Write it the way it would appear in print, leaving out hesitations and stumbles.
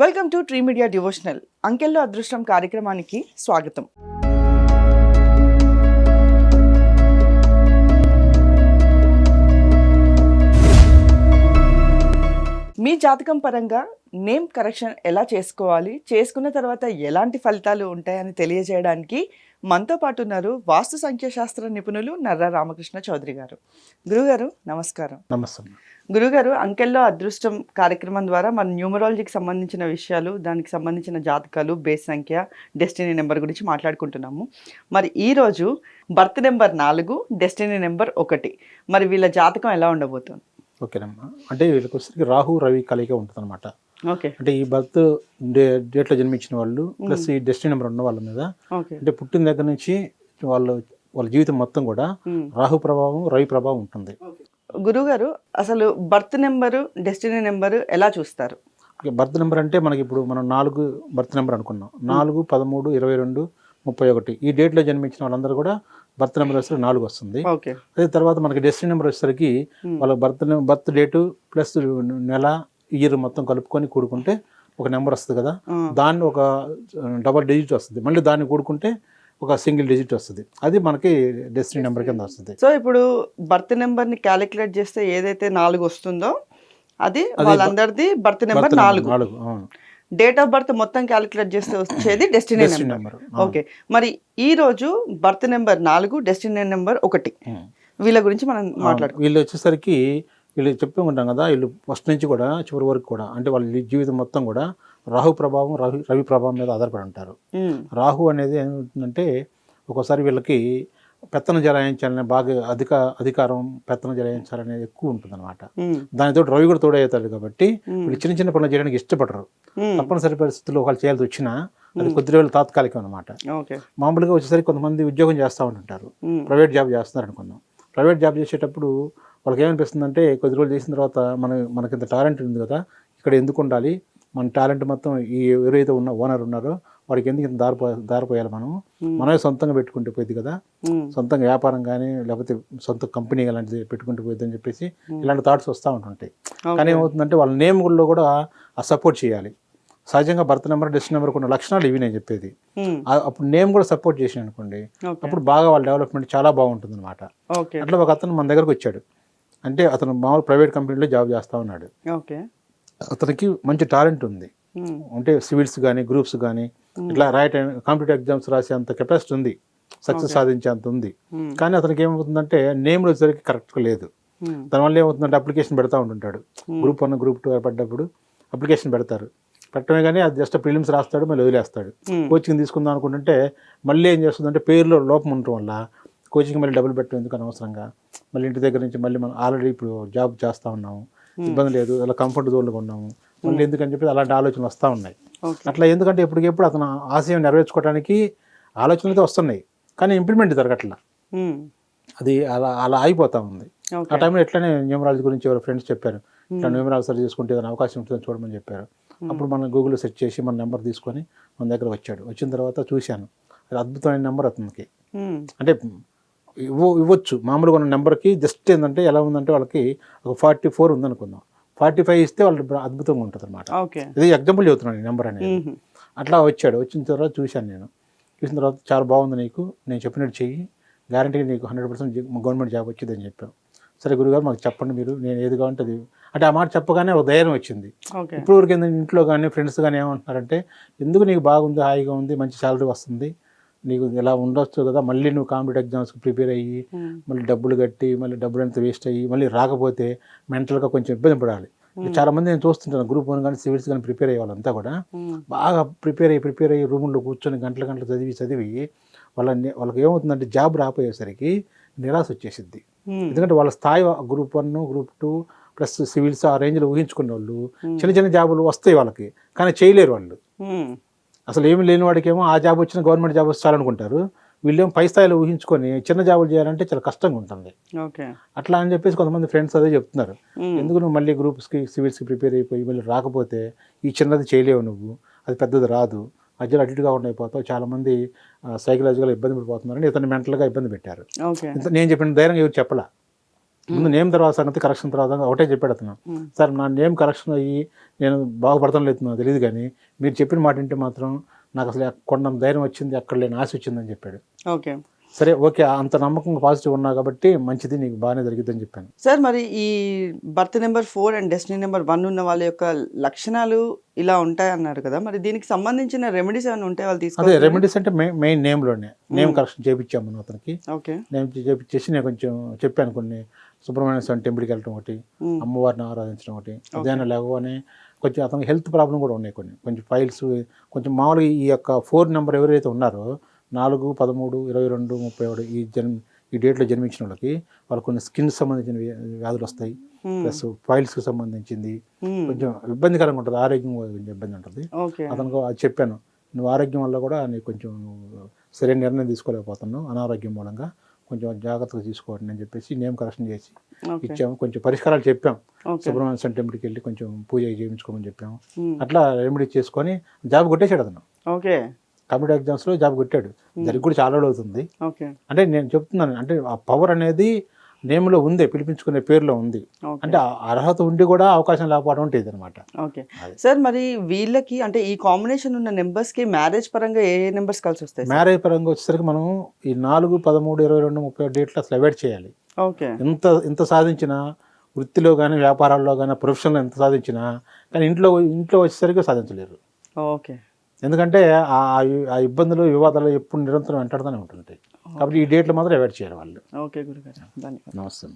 Welcome to tree media devotional. అంకెల్లో అదృష్టం కార్యక్రమానికి స్వాగతం. మీ జాతకం పరంగా నేమ్ కరెక్షన్ ఎలా చేసుకోవాలి, చేసుకున్న తర్వాత ఎలాంటి ఫలితాలు ఉంటాయని తెలియజేయడానికి మనతో పాటు ఉన్నారు వాస్తు సంఖ్యాశాస్త్ర నిపుణులు నర్రా రామకృష్ణ చౌదరి గారు. గురుగారు నమస్కారం. నమస్తే. గురుగారు, అంకెల్లో అదృష్టం కార్యక్రమం ద్వారా మన న్యూమరాలజీకి సంబంధించిన విషయాలు, దానికి సంబంధించిన జాతకాలు, బేస్ సంఖ్య, డెస్టినీ నెంబర్ గురించి మాట్లాడుకుంటున్నాము. మరి ఈరోజు బర్త్ నెంబర్ 4, డెస్టినీ నెంబర్ 1, మరి వీళ్ళ జాతకం ఎలా ఉండబోతుంది? ఓకేనమ్మా. అంటే వీళ్ళకి వచ్చేసరికి రాహు రవి కలయిక ఉంటుంది అనమాట. ఓకే. అంటే ఈ బర్త్ డేట్లో జన్మించిన వాళ్ళు ప్లస్ ఈ డెస్టినీ నెంబర్ ఉన్న వాళ్ళ మీద అంటే పుట్టిన దగ్గర నుంచి వాళ్ళ జీవితం మొత్తం కూడా రాహు ప్రభావం రవి ప్రభావం ఉంటుంది. గురుగారు, అసలు బర్త్ నెంబరు డెస్టినీ నెంబరు ఎలా చూస్తారు? బర్త్ నెంబర్ అంటే మనకి ఇప్పుడు మనం 4 బర్త్ నెంబర్ అనుకున్నాం. 4, 13, 22, 31 ఈ డేట్లో జన్మించిన వాళ్ళందరూ కూడా బర్త్ నెంబర్ వచ్చేసరికి 4 వస్తుంది. అదే తర్వాత మనకి డెస్టినీ నెంబర్ వచ్చేసరికి వాళ్ళ బర్త్ డేటు ప్లస్ నెల ఇయర్ మొత్తం కలుపుకొని కూడుకుంటే ఒక నెంబర్ వస్తుంది కదా, దాన్ని ఒక డబల్ డిజిట్ వస్తుంది. మళ్ళీ దాన్ని కూడుకుంటే ఒక సింగిల్ డిజిట్ వస్తుంది. అది మనకి డెస్టినీ నెంబర్ కింద వస్తుంది. సో ఇప్పుడు బర్త్ నెంబర్ని క్యాలిక్యులేట్ చేస్తే ఏదైతే 4 వస్తుందో అది వాళ్ళందరిది birth number 4. Date of birth మొత్తం క్యాలిక్యులేట్ చేస్తే వచ్చేది డెస్టినీ నెంబర్. ఓకే. మరి ఈ రోజు బర్త్ నెంబర్ 4, డెస్టినీ నెంబర్ 1 వీళ్ళ గురించి మనం మాట్లాడుకుంటాం. వీళ్ళు వచ్చేసరికి వీళ్ళు చెప్పుకుంటాం కదా, వీళ్ళు ఫస్ట్ నుంచి కూడా చివరి వరకు కూడా అంటే వాళ్ళ జీవితం మొత్తం కూడా రాహు ప్రభావం రవి ప్రభావం మీద ఆధారపడి ఉంటారు. రాహు అనేది ఏమవుతుందంటే ఒక్కోసారి వీళ్ళకి పెత్తనం జలాయించాలనే బాగా అధికారం పెత్తనం జలాయించాలనేది ఎక్కువ ఉంటుంది అనమాట. దానితో రవి కూడా తోడవుతాడు కాబట్టి వీళ్ళు చిన్న చిన్న పనులు చేయడానికి ఇష్టపడరు. తప్పనిసరి పరిస్థితుల్లో ఒకళ్ళు చేయాల్సి వచ్చినా అది కొద్ది రోజులు తాత్కాలికం అనమాట. మామూలుగా వచ్చేసరికి కొంతమంది ఉద్యోగం చేస్తూ ఉంటుంటారు, ప్రైవేట్ జాబ్ చేస్తున్నారు అనుకుందాం. ప్రైవేట్ జాబ్ చేసేటప్పుడు వాళ్ళకి ఏమనిపిస్తుందంటే కొద్ది రోజులు చేసిన తర్వాత మనకింత టాలెంట్ ఉంది కదా, ఇక్కడ ఎందుకు ఉండాలి, మన టాలెంట్ మొత్తం ఈ ఎవరైతే ఓనర్ ఉన్నారో వాడికి ఎందుకు ఇంత దారిపోయాలి, మనమే సొంతంగా పెట్టుకుంటే పోయింది కదా, సొంతంగా వ్యాపారం కానీ లేకపోతే సొంత కంపెనీ అలాంటిది పెట్టుకుంటూ పోయింది అని చెప్పేసి ఇలాంటి థాట్స్ వస్తూ ఉంటుంటాయి. కానీ ఏమవుతుందంటే వాళ్ళ నేమ్లో కూడా ఆ సపోర్ట్ చేయాలి. సహజంగా బర్త్ నెంబర్ డెస్టినీ నెంబర్ కొన్ని లక్షణాలు ఇవి నేను చెప్పేది. అప్పుడు నేమ్ కూడా సపోర్ట్ చేసిన అనుకోండి, అప్పుడు బాగా వాళ్ళ డెవలప్మెంట్ చాలా బాగుంటుంది అనమాట. అట్లా ఒక అతను మన దగ్గరకు వచ్చాడు. అంటే అతను మామూలు ప్రైవేట్ కంపెనీలో జాబ్ చేస్తూ ఉన్నాడు. అతనికి మంచి టాలెంట్ ఉంది. అంటే సివిల్స్ కానీ గ్రూప్స్ కానీ ఇట్లా కాంపిటేటివ్ ఎగ్జామ్స్ రాసేంత కెపాసిటీ ఉంది, సక్సెస్ సాధించేంత ఉంది. కానీ అతనికి ఏమవుతుందంటే నేమ్లో వచ్చేసరికి కరెక్ట్గా లేదు. దానివల్ల ఏమవుతుందంటే అప్లికేషన్ పెడతా ఉంటుంటాడు. గ్రూప్ 1 గ్రూప్ 2 పడ్డప్పుడు అప్లికేషన్ పెట్టడమే కానీ అది జస్ట్ ప్రిలిమ్స్ రాస్తాడు, మళ్ళీ వదిలేస్తాడు. కోచింగ్ తీసుకుందాం అనుకుంటుంటే మళ్ళీ ఏం చేస్తుందంటే పేరులో లోపం ఉండటం వల్ల కోచింగ్ మళ్ళీ డబ్బులు పెట్టడం ఎందుకు అనవసరంగా, మళ్ళీ ఇంటి దగ్గర నుంచి మళ్ళీ మనం ఆల్రెడీ ఇప్పుడు జాబ్ చేస్తూ ఉన్నాము, ఇబ్బంది లేదు, అలా కంఫర్ట్ జోన్లో ఉన్నాము, మళ్ళీ ఎందుకని చెప్పి అలాంటి ఆలోచనలు వస్తూ ఉన్నాయి. అట్లా ఎందుకంటే ఎప్పటికెప్పుడు అతను ఆశయం నెరవేర్చుకోవడానికి ఆలోచనలతో వస్తున్నాయి, కానీ ఇంప్లిమెంట్ జరగట్లా. అది అలా ఆగిపోతూ ఉంది. ఆ టైంలో ఎట్లనే న్యూమరాలజీ గురించి ఎవరు ఫ్రెండ్స్ చెప్పారు, ఇట్లా న్యూమరాలజీ సర్చ్ చేసుకుంటే ఏదైనా అవకాశం ఉంటుందని చూడమని చెప్పారు. అప్పుడు మనం గూగుల్లో సెర్చ్ చేసి మన నెంబర్ తీసుకొని మన దగ్గర వచ్చాడు. వచ్చిన తర్వాత చూశాను, అది అద్భుతమైన నెంబర్ అతనికి. అంటే ఇవ్వచ్చు మామూలుగా ఉన్న నెంబర్కి జస్ట్ ఏంటంటే ఎలా ఉందంటే వాళ్ళకి ఒక 44 ఉందనుకుందాం, 45 ఇస్తే వాళ్ళు అద్భుతంగా ఉంటుంది అనమాట. ఇది ఎగ్జాంపుల్ చెబుతున్నాను ఈ నెంబర్ అనేది. అట్లా వచ్చాడు. వచ్చిన తర్వాత చూశాను. చూసిన తర్వాత చాలా బాగుంది, నీకు నేను చెప్పినట్టు చెయ్యి, గ్యారంటీ నీకు 100% గవర్నమెంట్ జాబ్ వచ్చిందని చెప్పాను. సరే గురుగారు మాకు చెప్పండి మీరు, నేను ఏది కావాలంటే అది. అంటే ఆ మాట చెప్పగానే ఒక ధైర్యం వచ్చింది. ఇప్పుడు వరకు ఇంట్లో కానీ ఫ్రెండ్స్ కానీ ఏమంటున్నారంటే, ఎందుకు నీకు బాగుంది, హాయిగా ఉంది, మంచి శాలరీ వస్తుంది, నీకు ఇలా ఉండొచ్చు కదా, మళ్ళీ నువ్వు కాంపిటేటివ్ ఎగ్జామ్స్కి ప్రిపేర్ అయ్యి మళ్ళీ డబ్బులు కట్టి మళ్ళీ డబ్బులు అంతా వేస్ట్ అయ్యి మళ్ళీ రాకపోతే మెంటల్గా కొంచెం ఇబ్బంది పడాలి. చాలామంది నేను చూస్తుంటాను, గ్రూప్ 1 కానీ సివిల్స్ కానీ ప్రిపేర్ అయ్యే వాళ్ళంతా కూడా బాగా ప్రిపేర్ అయ్యి రూముల్లో కూర్చొని గంటలు చదివి వాళ్ళకి ఏమవుతుందంటే జాబ్ రాపోయేసరికి నిరాశ వచ్చేసిద్ది. ఎందుకంటే వాళ్ళ స్థాయి గ్రూప్ 1 గ్రూప్ 2 ప్లస్ సివిల్స్ ఆ రేంజ్లో ఊహించుకునే వాళ్ళు చిన్న చిన్న జాబులు వస్తాయి వాళ్ళకి, కానీ చేయలేరు వాళ్ళు. అసలు ఏమి లేని వాడికి ఏమో ఆ జాబ్ వచ్చిన గవర్నమెంట్ జాబ్ వస్తే చాలనుకుంటారు, వీళ్ళేమో పై స్థాయిలో ఊహించుకొని చిన్న జాబులు చేయాలంటే చాలా కష్టంగా ఉంటుంది. అట్లా అని చెప్పేసి కొంతమంది ఫ్రెండ్స్ అదే చెప్తున్నారు, ఎందుకు నువ్వు మళ్ళీ గ్రూప్స్కి సివిల్స్కి ప్రిపేర్ అయిపోయి మళ్ళీ రాకపోతే ఈ చిన్నది చేయలేవు, నువ్వు అది పెద్దది రాదు, మధ్యలో అటుగా ఉండైపోతావు, చాలామంది సైకలాజికల్గా ఇబ్బంది పడిపోతున్నారని ఇతను మెంటల్గా ఇబ్బంది పెట్టారు. నేను చెప్పిన ధైర్యం ఎవరు చెప్పలా. ముందు నేమ్ తర్వాత సంగతి కరెక్షన్ తర్వాత ఒకటే చెప్పాడు అతను, సార్ నా నేమ్ కరెక్షన్ అయ్యి నేను బాగుపడతాను లేదు నాకు తెలియదు, కానీ మీరు చెప్పిన మాట వింటే మాత్రం నాకు అసలు కొండంత ధైర్యం వచ్చింది, అక్కడ లేని ఆశ వచ్చిందని చెప్పాడు. ఓకే సరే ఓకే, అంత నమ్మకంగా పాజిటివ్ ఉన్నా కాబట్టి మంచిది, నీకు బాగానే జరిగిద్దని చెప్పాను. సార్, మరి ఈ birth number 4 and destiny number 1 ఉన్న వాళ్ళ యొక్క లక్షణాలు ఇలా ఉంటాయన్నారు కదా, మరి దీనికి సంబంధించిన రెమెడీస్ ఏమైనా ఉంటాయి వాళ్ళు అదే తీసుకోవాలి? రెమెడీస్ అంటే మెయిన్ నేమ్లోనే నేమ్ కరెక్షన్ చేయించాము మనం అతనికి. ఓకే. నేమ్ చేయించేసి నేను కొంచెం చెప్పాను కొన్ని, సుబ్రహ్మణ్య స్వామి టెంపుల్కి వెళ్ళడం ఒకటి, అమ్మవారిని ఆరాధించడం ఒకటి, ఉదయాన్నే లేవగానే కొంచెం అతనికి హెల్త్ ప్రాబ్లం కూడా ఉన్నాయి కొంచెం ఫైల్స్ కొంచెం మామూలుగా ఈ యొక్క 4 నెంబర్ ఎవరైతే ఉన్నారో 4, 13, 22, 31 ఈ డేట్లో జన్మించిన వాళ్ళకి కొన్ని స్కిన్ సంబంధించిన వ్యాధులు వస్తాయి, ప్లస్ ఫైల్స్కి సంబంధించింది కొంచెం ఇబ్బందికరంగా ఉంటుంది, ఆరోగ్యం కొంచెం ఇబ్బంది ఉంటుంది. అతనికి అది చెప్పాను, నువ్వు ఆరోగ్యం వల్ల కూడా నీకు కొంచెం సరైన నిర్ణయం తీసుకోలేకపోతున్నావు, అనారోగ్యం మూలంగా కొంచెం జాగ్రత్తగా తీసుకోండి అని చెప్పేసి నేమ్ కరెక్షన్ చేసి ఇచ్చాము. కొంచెం పరిష్కారాలు చెప్పాం, సుబ్రహ్మణ్య స్వామి టెంపుల్కి వెళ్ళి కొంచెం పూజ చేయించుకోమని చెప్పాము. అట్లా రెమెడీ చేసుకొని జాబ్ కొట్టేశాడు అతను. ఓకే. కాంపిటేటివ్ ఎగ్జామ్స్లో జాబ్ కొట్టాడు. జరిగి కూడా చాలా రోజులు అవుతుంది. అంటే నేను చెప్తున్నాను, అంటే ఆ పవర్ అనేది నేమ్లో ఉంది, పిలిపించుకునే పేరులో ఉంది. అంటే అర్హత ఉండి కూడా అవకాశం లేకపోవడం అంటే ఇది అనమాట. ఓకే సార్, మరి వీళ్ళకి అంటే ఈ కాంబినేషన్ ఉన్న నెంబర్స్కి మ్యారేజ్ పరంగా ఏ నెంబర్స్ కలిసి వస్తాయి? మ్యారేజ్ పరంగా వచ్చేసరికి మనం ఈ 4, 13, 22, 30 డేట్లు అసలు అవాయిడ్ చేయాలి. ఓకే. ఇంత సాధించినా వృత్తిలో కానీ వ్యాపారాల్లో కానీ ప్రొఫెషన్లో ఎంత సాధించినా కానీ ఇంట్లో వచ్చేసరికి సాధించలేరు. ఓకే. ఎందుకంటే ఆ ఇబ్బందులు వివాదాలు ఎప్పుడు నిరంతరం వెంటాడుతూనే ఉంటుంటాయి. కాబట్టి ఈ డేట్లు మాత్రం అవాయిడ్ చేయాలి వాళ్ళు. ఓకే గురుగారు, ధన్యవాదాలు. నమస్తే.